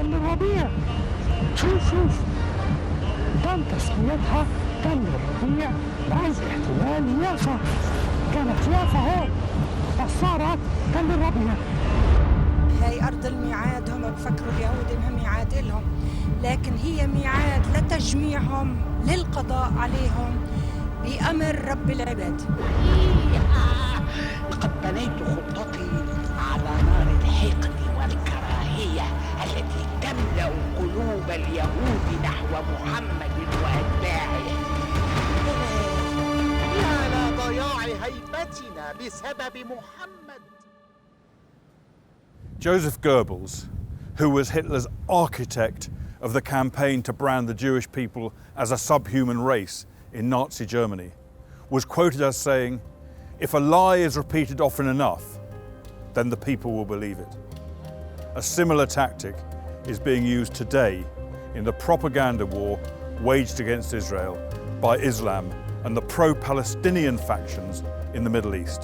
تل الربيع. شوف تم تسميتها تل الربيع رمز احتلال يافا. كانت يافا هون بس صارت تل الربيع. هاي أرض الميعاد، هم بفكروا اليهود إنها ميعاد إلهم، لكن هي ميعاد لتجميعهم للقضاء عليهم بأمر رب العباد. لقد بنيت خطتي على نار الحقد والكراهية التي تملأ قلوب اليهود نحو محمد وأتباعه. على ضياع هيبتنا بسبب محمد. Joseph Goebbels, who was Hitler's architect of the campaign to brand the Jewish people as a subhuman race in Nazi Germany, was quoted as saying, "If a lie is repeated often enough, then the people will believe it." A similar tactic is being used today in the propaganda war waged against Israel by Islam and the pro-Palestinian factions in the Middle East.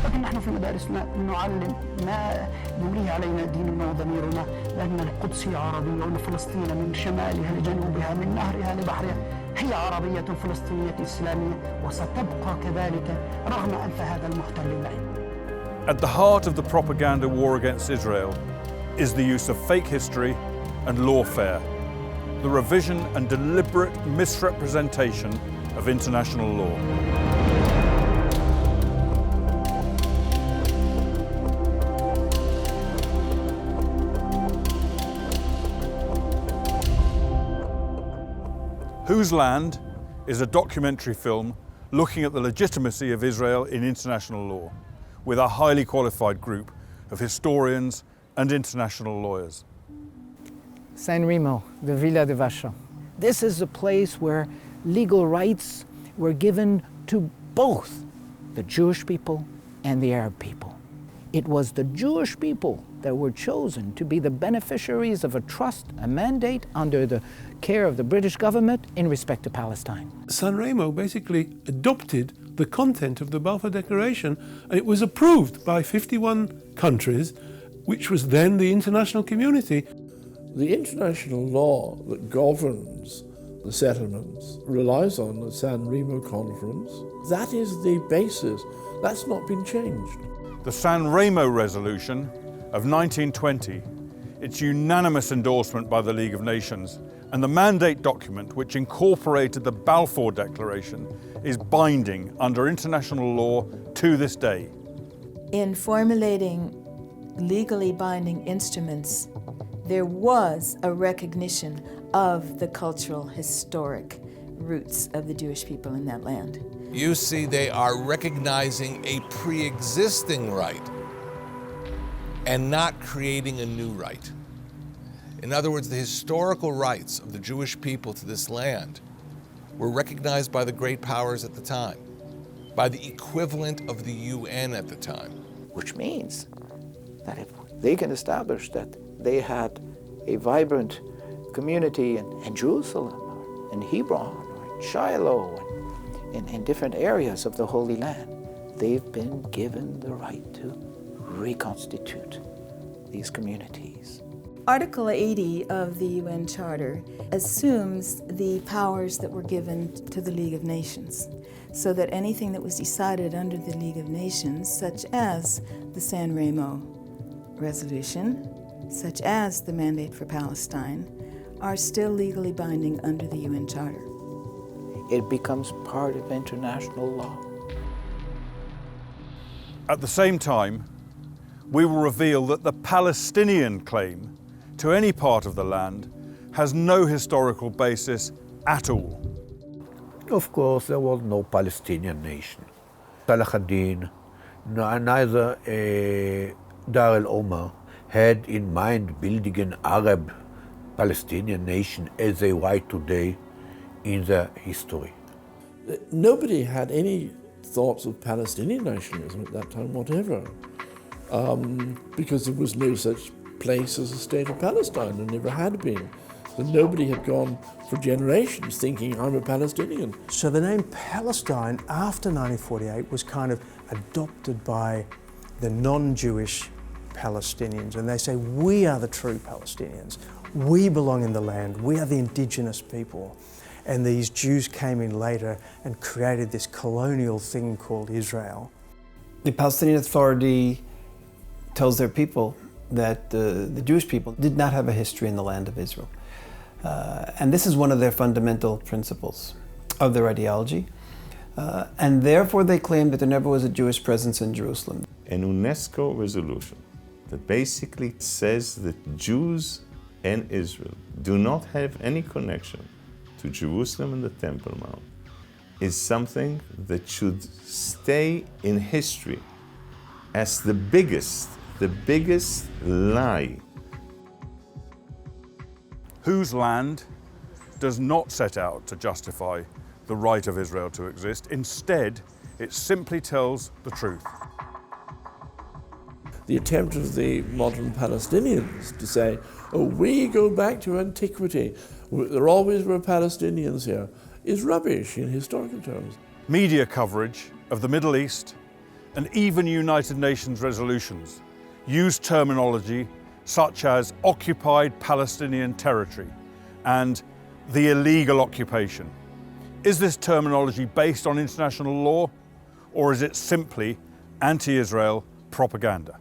لكن نحن في مدارسنا نعلم ما يوليه علينا ديننا وضميرنا، لأن القدس عربية وفلسطين من شمالها لجنوبها من نهرها لبحرها هي عربية فلسطينية إسلامية وستبقى كذلك رغم أنف هذا المحتل اللعين. At the heart of the propaganda war against Israel is the use of fake history and lawfare, the revision and deliberate misrepresentation of international law. Whose Land is a documentary film looking at the legitimacy of Israel in international law, with a highly qualified group of historians and international lawyers. San Remo, the Villa de Vachon. This is a place where legal rights were given to both the Jewish people and the Arab people. It was the Jewish people that were chosen to be the beneficiaries of a trust, a mandate under the care of the British government in respect to Palestine. San Remo basically adopted the content of the Balfour Declaration, and it was approved by 51 countries, which was then the international community. The international law that governs the settlements relies on the San Remo Conference. That is the basis. That's not been changed. The San Remo Resolution of 1920, its unanimous endorsement by the League of Nations, and the mandate document which incorporated the Balfour Declaration is binding under international law to this day. In formulating legally binding instruments, there was a recognition of the cultural, historic roots of the Jewish people in that land. You see, they are recognizing a pre-existing right and not creating a new right. In other words, the historical rights of the Jewish people to this land were recognized by the great powers at the time, by the equivalent of the UN at the time. Which means that if they can establish that they had a vibrant community in Jerusalem, or in Hebron, or in Shiloh, and in different areas of the Holy Land, they've been given the right to reconstitute these communities. Article 80 of the UN Charter assumes the powers that were given to the League of Nations, so that anything that was decided under the League of Nations, such as the San Remo Resolution, such as the Mandate for Palestine, are still legally binding under the UN Charter. It becomes part of international law. At the same time, we will reveal that the Palestinian claim to any part of the land has no historical basis at all. Of course, there was no Palestinian nation. Salah ad-Din, neither Dar el-Omar had in mind building an Arab-Palestinian nation as they write today in their history. Nobody had any thoughts of Palestinian nationalism at that time, whatever, because there was no such place as a state of Palestine, and never had been. So nobody had gone for generations thinking, I'm a Palestinian. So the name Palestine after 1948 was kind of adopted by the non-Jewish Palestinians, and they say, we are the true Palestinians. We belong in the land. We are the indigenous people. And these Jews came in later and created this colonial thing called Israel. The Palestinian Authority tells their people that the Jewish people did not have a history in the land of Israel. And this is one of their fundamental principles of their ideology. And therefore they claim that there never was a Jewish presence in Jerusalem. An UNESCO resolution that basically says that Jews and Israel do not have any connection to Jerusalem and the Temple Mount is something that should stay in history as the biggest lie. Whose land does not set out to justify the right of Israel to exist. Instead, it simply tells the truth. The attempt of the modern Palestinians to say, oh, we go back to antiquity, there always were Palestinians here, is rubbish in historical terms. Media coverage of the Middle East and even United Nations resolutions use terminology such as occupied Palestinian territory and the illegal occupation. Is this terminology based on international law, or is it simply anti-Israel propaganda?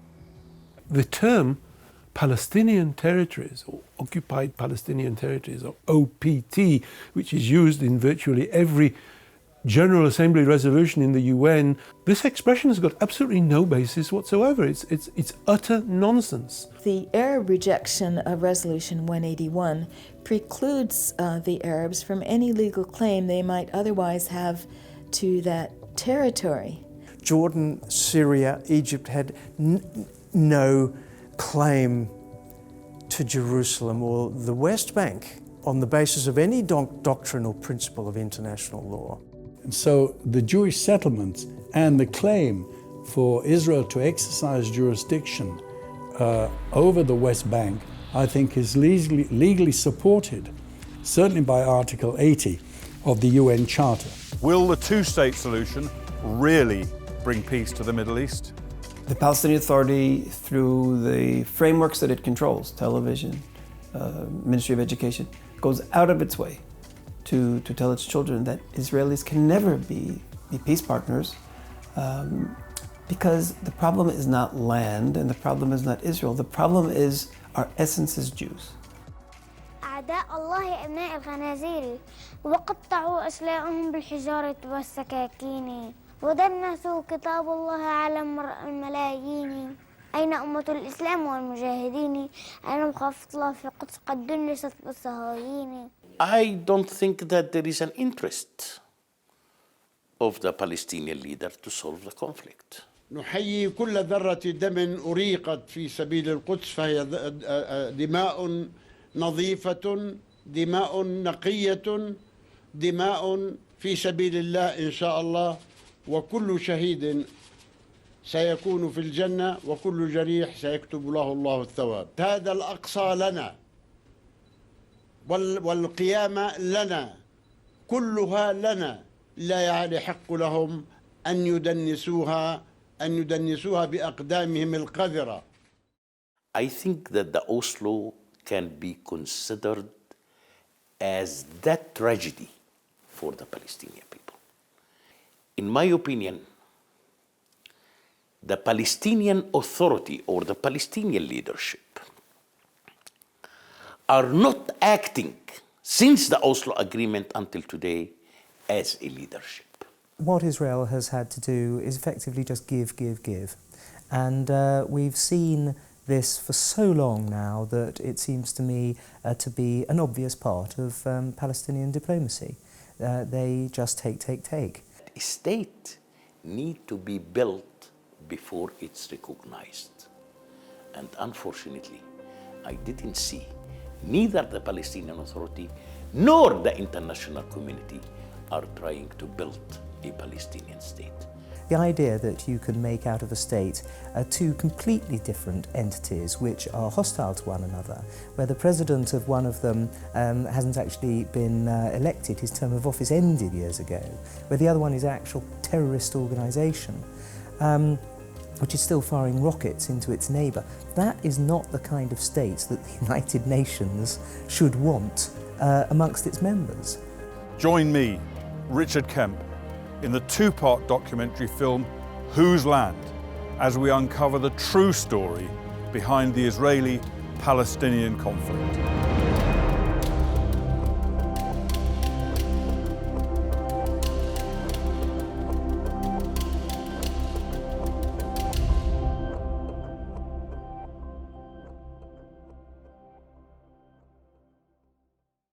The term Palestinian territories, or occupied Palestinian territories, or OPT, which is used in virtually every General Assembly resolution in the UN, this expression has got absolutely no basis whatsoever. It's utter nonsense. The Arab rejection of Resolution 181 precludes the Arabs from any legal claim they might otherwise have to that territory. Jordan, Syria, Egypt had no claim to Jerusalem or the West Bank on the basis of any doctrinal principle of international law. And so the Jewish settlements and the claim for Israel to exercise jurisdiction over the West Bank, I think, is legally supported, certainly by Article 80 of the UN Charter. Will the two-state solution really bring peace to the Middle East? The Palestinian Authority, through the frameworks that it controls, television, Ministry of Education, goes out of its way to tell its children that Israelis can never be peace partners, because the problem is not land and the problem is not Israel. The problem is our essence as Jews. أعداء الله أبناء الخنازير وقطعوا أسلاءهم بالحجارة والسكاكين ودنسوا كتاب الله على الملايين. أين أمة الإسلام والمجاهدين؟ أين مخافة الله في القدس قد دنست بالصهايين. I don't think that there is an interest of the Palestinian leader to solve the conflict. نحيي كل ذرة دم أريقت في سبيل القدس، فهي دماء نظيفة، دماء نقية، دماء في سبيل الله إن شاء الله، وكل شهيد سيكون في الجنة وكل جريح سيكتب له الله الثواب. هذا الأقصى لنا والقيامة لنا، كلها لنا، لا يحق لهم أن يدنسوها بأقدامهم القذرة. I think that the Oslo can be considered as that tragedy for the Palestinian people. In my opinion, the Palestinian Authority or the Palestinian leadership are not acting since the Oslo Agreement until today as a leadership. What Israel has had to do is effectively just give. And we've seen this for so long now that it seems to me to be an obvious part of Palestinian diplomacy. They just take. A state needs to be built before it's recognized. And unfortunately, I didn't see neither the Palestinian Authority nor the international community are trying to build a Palestinian state. The idea that you can make out of a state two completely different entities which are hostile to one another, where the president of one of them hasn't actually been elected, his term of office ended years ago, where the other one is an actual terrorist organisation. which is still firing rockets into its neighbour. That is not the kind of state that the United Nations should want amongst its members. Join me, Richard Kemp, in the two-part documentary film Whose Land, as we uncover the true story behind the Israeli-Palestinian conflict.